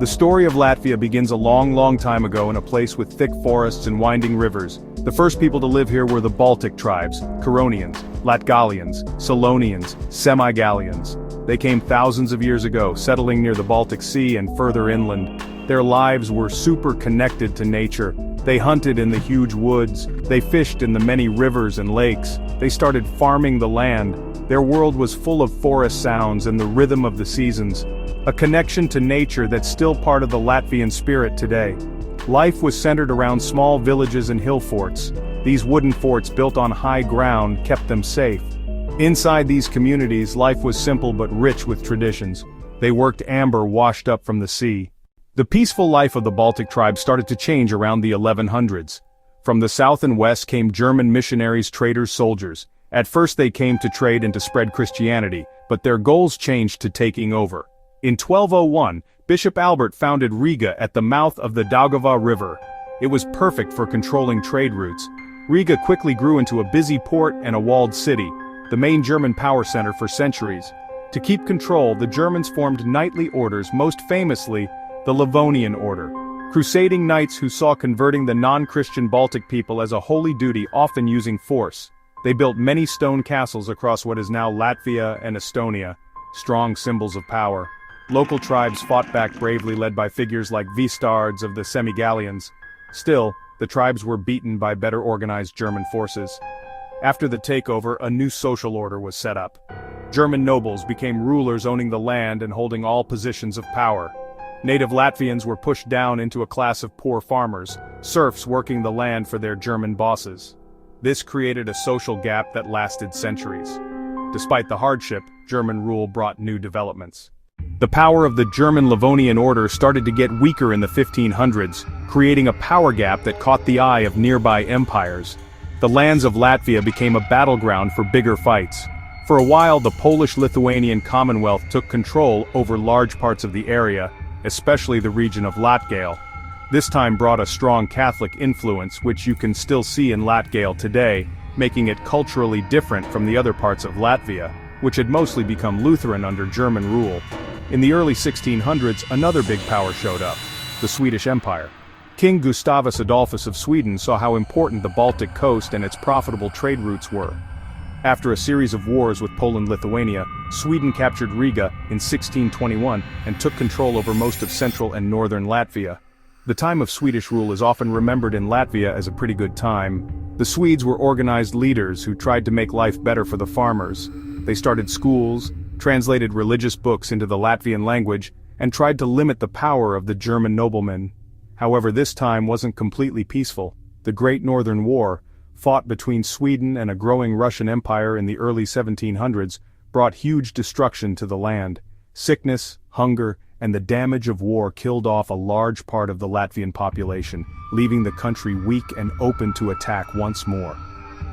The story of Latvia begins a long time ago in a place with thick forests and winding rivers. The first people to live here were the Baltic tribes, Curonians, Latgalians, Salonians, Semi-Gallians. They came thousands of years ago, settling near the Baltic Sea and further inland. Their lives were super connected to nature. They hunted in the huge woods, they fished in the many rivers and lakes, they started farming the land. Their world was full of forest sounds and the rhythm of the seasons, a connection to nature that's still part of the Latvian spirit today. Life was centered around small villages and hill forts. These wooden forts built on high ground kept them safe. Inside these communities, life was simple but rich with traditions. They worked amber washed up from the sea. The peaceful life of the Baltic tribes started to change around the 1100s. From the south and west came German missionaries, traders, soldiers. At first they came to trade and to spread Christianity, but their goals changed to taking over. In 1201, Bishop Albert founded Riga at the mouth of the Daugava River. It was perfect for controlling trade routes. Riga quickly grew into a busy port and a walled city, the main German power center for centuries. To keep control, the Germans formed knightly orders, most famously, the Livonian Order. Crusading knights who saw converting the non-Christian Baltic people as a holy duty, often using force. They built many stone castles across what is now Latvia and Estonia, strong symbols of power. Local tribes fought back bravely, led by figures like Vistards of the Semi-Gallians. Still, the tribes were beaten by better organized German forces. After the takeover, a new social order was set up. German nobles became rulers, owning the land and holding all positions of power. Native Latvians were pushed down into a class of poor farmers, serfs working the land for their German bosses. This created a social gap that lasted centuries. Despite the hardship, German rule brought new developments. The power of the German Livonian Order started to get weaker in the 1500s, creating a power gap that caught the eye of nearby empires. The lands of Latvia became a battleground for bigger fights. For a while, the Polish-Lithuanian Commonwealth took control over large parts of the area, especially the region of Latgale. This time brought a strong Catholic influence, which you can still see in Latgale today, making it culturally different from the other parts of Latvia, which had mostly become Lutheran under German rule. In the early 1600s, another big power showed up, the Swedish Empire. King Gustavus Adolphus of Sweden saw how important the Baltic coast and its profitable trade routes were. After a series of wars with Poland-Lithuania, Sweden captured Riga in 1621 and took control over most of central and northern Latvia. The time of Swedish rule is often remembered in Latvia as a pretty good time. The Swedes were organized leaders who tried to make life better for the farmers. They started schools, translated religious books into the Latvian language, and tried to limit the power of the German noblemen. However, this time wasn't completely peaceful. The Great Northern War, fought between Sweden and a growing Russian Empire in the early 1700s, brought huge destruction to the land. Sickness, hunger, and the damage of war killed off a large part of the Latvian population, leaving the country weak and open to attack once more.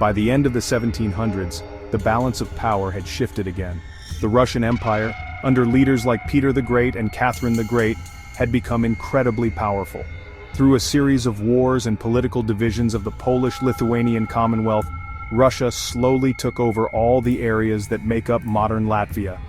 By the end of the 1700s, the balance of power had shifted again. The Russian Empire, under leaders like Peter the Great and Catherine the Great, had become incredibly powerful. Through a series of wars and political divisions of the Polish-Lithuanian Commonwealth, Russia slowly took over all the areas that make up modern Latvia.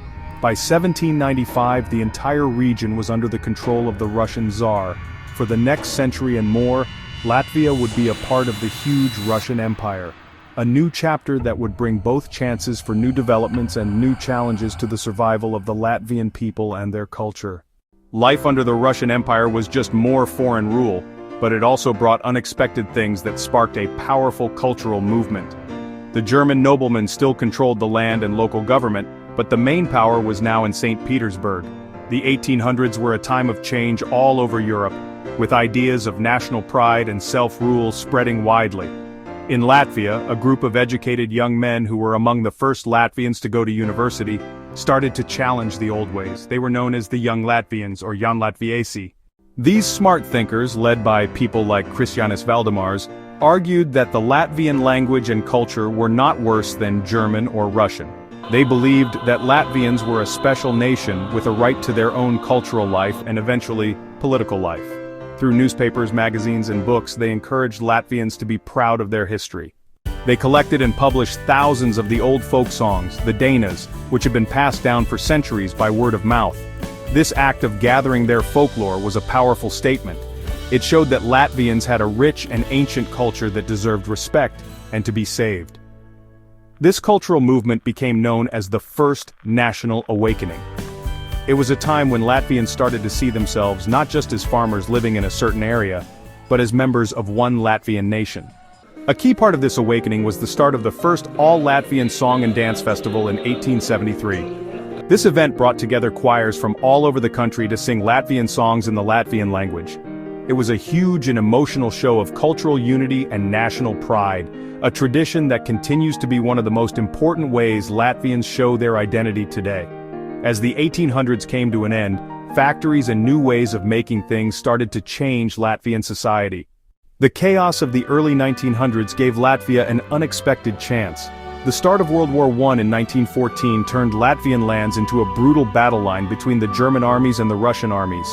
By 1795, the entire region was under the control of the Russian Tsar. For the next century and more, Latvia would be a part of the huge Russian Empire. A new chapter that would bring both chances for new developments and new challenges to the survival of the Latvian people and their culture. Life under the Russian Empire was just more foreign rule, but it also brought unexpected things that sparked a powerful cultural movement. The German noblemen still controlled the land and local government, but the main power was now in St. Petersburg. The 1800s were a time of change all over Europe, with ideas of national pride and self-rule spreading widely. In Latvia, a group of educated young men who were among the first Latvians to go to university started to challenge the old ways. They were known as the Young Latvians, or Jaunlatviesi. These smart thinkers, led by people like Krišjānis Valdemars, argued that the Latvian language and culture were not worse than German or Russian. They believed that Latvians were a special nation with a right to their own cultural life and eventually political life. Through newspapers, magazines, and books, they encouraged Latvians to be proud of their history. They collected and published thousands of the old folk songs, the Dainas, which had been passed down for centuries by word of mouth. This act of gathering their folklore was a powerful statement. It showed that Latvians had a rich and ancient culture that deserved respect and to be saved. This cultural movement became known as the First National Awakening. It was a time when Latvians started to see themselves not just as farmers living in a certain area, but as members of one Latvian nation. A key part of this awakening was the start of the first all-Latvian song and dance festival in 1873. This event brought together choirs from all over the country to sing Latvian songs in the Latvian language. It was a huge and emotional show of cultural unity and national pride, a tradition that continues to be one of the most important ways Latvians show their identity today. As the 1800s came to an end, factories and new ways of making things started to change Latvian society. The chaos of the early 1900s gave Latvia an unexpected chance. The start of World War I in 1914 turned Latvian lands into a brutal battle line between the German armies and the Russian armies.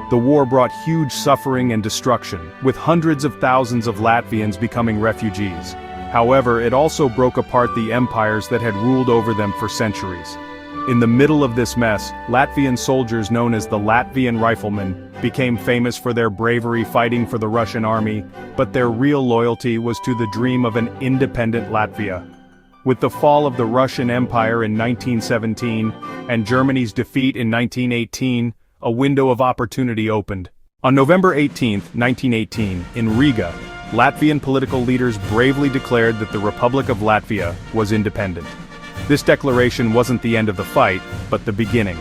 The war brought huge suffering and destruction, with hundreds of thousands of Latvians becoming refugees. However, it also broke apart the empires that had ruled over them for centuries. In the middle of this mess, Latvian soldiers known as the Latvian Riflemen became famous for their bravery fighting for the Russian army, but their real loyalty was to the dream of an independent Latvia. With the fall of the Russian Empire in 1917, and Germany's defeat in 1918, a window of opportunity opened. On November 18, 1918, in Riga, Latvian political leaders bravely declared that the Republic of Latvia was independent. This declaration wasn't the end of the fight, but the beginning.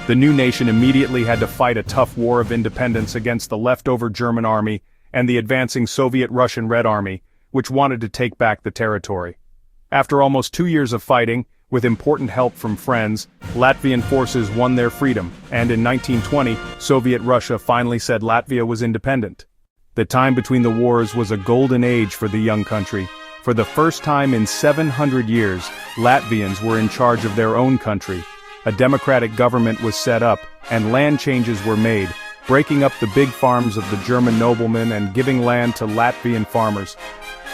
The new nation immediately had to fight a tough war of independence against the leftover German army and the advancing Soviet-Russian Red Army, which wanted to take back the territory. After almost 2 years of fighting, with important help from friends, Latvian forces won their freedom, and in 1920, Soviet Russia finally said Latvia was independent. The time between the wars was a golden age for the young country. For the first time in 700 years, Latvians were in charge of their own country. A democratic government was set up, and land changes were made, breaking up the big farms of the German noblemen and giving land to Latvian farmers.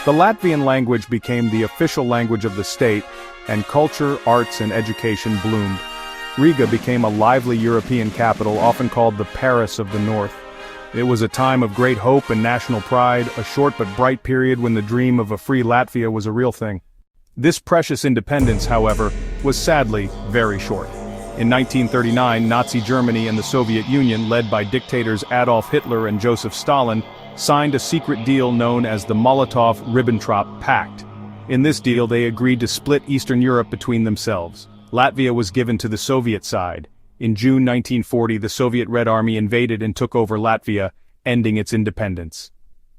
The Latvian language became the official language of the state, and culture, arts, and education bloomed. Riga became a lively European capital, often called the Paris of the North. It was a time of great hope and national pride, a short but bright period when the dream of a free Latvia was a real thing. This precious independence, however, was sadly very short. In 1939, Nazi Germany and the Soviet Union, led by dictators Adolf Hitler and Joseph Stalin, signed a secret deal known as the Molotov-Ribbentrop Pact. In this deal they agreed to split Eastern Europe between themselves. Latvia was given to the Soviet side. In June 1940 the Soviet Red Army invaded and took over Latvia, ending its independence.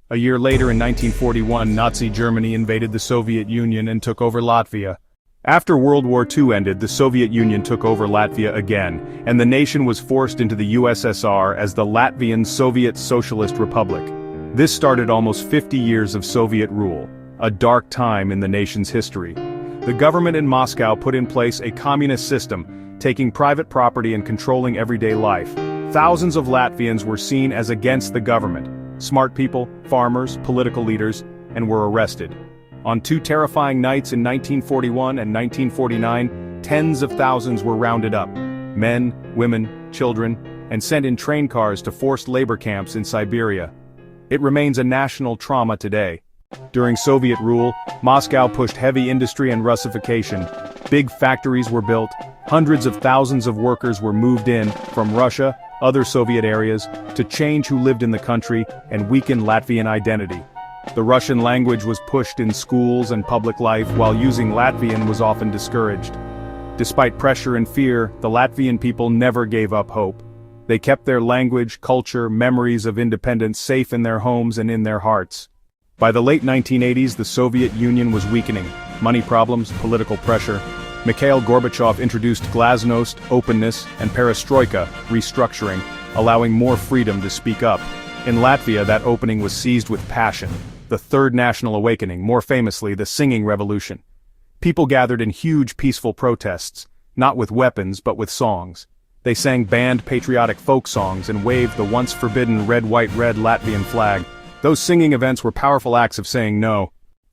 A year later in 1941 Nazi Germany invaded the Soviet Union and took over Latvia. After World War II ended, the Soviet Union took over Latvia again, and the nation was forced into the USSR as the Latvian Soviet Socialist Republic. This started almost 50 years of Soviet rule, a dark time in the nation's history. The government in Moscow put in place a communist system, taking private property and controlling everyday life. Thousands of Latvians were seen as against the government. Smart people, farmers, political leaders, and were arrested. On 2 terrifying nights in 1941 and 1949, tens of thousands were rounded up. Men, women, children, and sent in train cars to forced labor camps in Siberia. It remains a national trauma today. During Soviet rule, Moscow pushed heavy industry and Russification. Big factories were built, hundreds of thousands of workers were moved in, from Russia, other Soviet areas, to change who lived in the country and weaken Latvian identity. The Russian language was pushed in schools and public life, while using Latvian was often discouraged. Despite pressure and fear, the Latvian people never gave up hope. They kept their language, culture, memories of independence safe in their homes and in their hearts. By the late 1980s, the Soviet Union was weakening. Money problems, political pressure. Mikhail Gorbachev introduced glasnost, openness, and perestroika, restructuring, allowing more freedom to speak up. In Latvia, that opening was seized with passion. The Third National Awakening, more famously the Singing Revolution. People gathered in huge peaceful protests, not with weapons but with songs. They sang banned patriotic folk songs and waved the once forbidden red, white, red Latvian flag. Those singing events were powerful acts of saying no.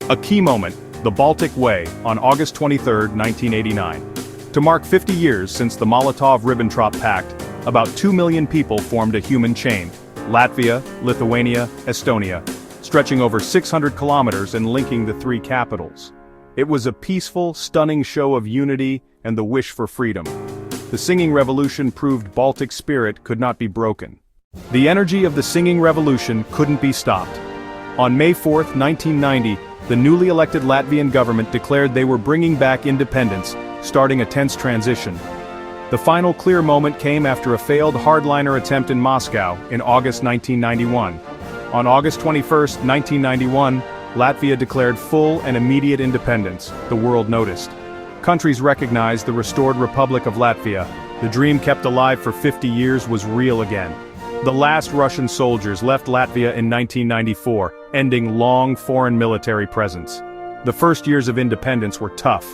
A key moment, the Baltic Way, on August 23, 1989. To mark 50 years since the Molotov-Ribbentrop Pact, About 2 million people formed a human chain: Latvia, Lithuania, Estonia, stretching over 600 kilometers and linking the three capitals. It was a peaceful, stunning show of unity and the wish for freedom. The singing revolution proved Baltic spirit could not be broken. The energy of the singing revolution couldn't be stopped. On May 4, 1990, the newly elected Latvian government declared they were bringing back independence, starting a tense transition. The final clear moment came after a failed hardliner attempt in Moscow in August 1991. On August 21, 1991, Latvia declared full and immediate independence. The world noticed. Countries recognized the restored Republic of Latvia. The dream kept alive for 50 years was real again. The last Russian soldiers left Latvia in 1994, ending long foreign military presence. The first years of independence were tough.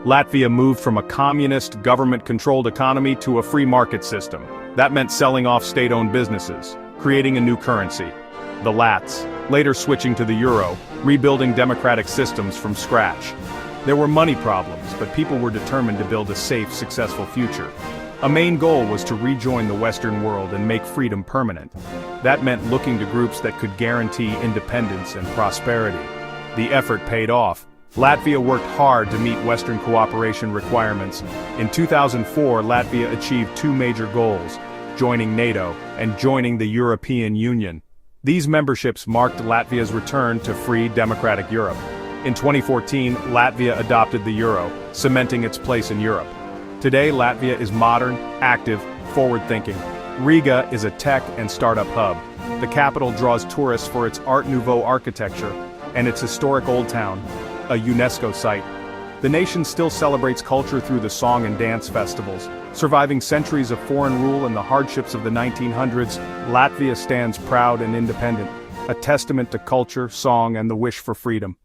Latvia moved from a communist, government-controlled economy to a free market system. That meant selling off state-owned businesses, creating a new currency, the Lats, later switching to the euro, rebuilding democratic systems from scratch. There were money problems, but people were determined to build a safe, successful future. A main goal was to rejoin the Western world and make freedom permanent. That meant looking to groups that could guarantee independence and prosperity. The effort paid off. Latvia worked hard to meet Western cooperation requirements. In 2004, Latvia achieved two major goals: joining NATO and joining the European Union. These memberships marked Latvia's return to free, democratic Europe. In 2014, Latvia adopted the euro, cementing its place in Europe. Today, Latvia is modern, active, forward-thinking. Riga is a tech and startup hub. The capital draws tourists for its Art Nouveau architecture and its historic Old Town, a UNESCO site. The nation still celebrates culture through the song and dance festivals. Surviving centuries of foreign rule and the hardships of the 1900s, Latvia stands proud and independent, a testament to culture, song, and the wish for freedom.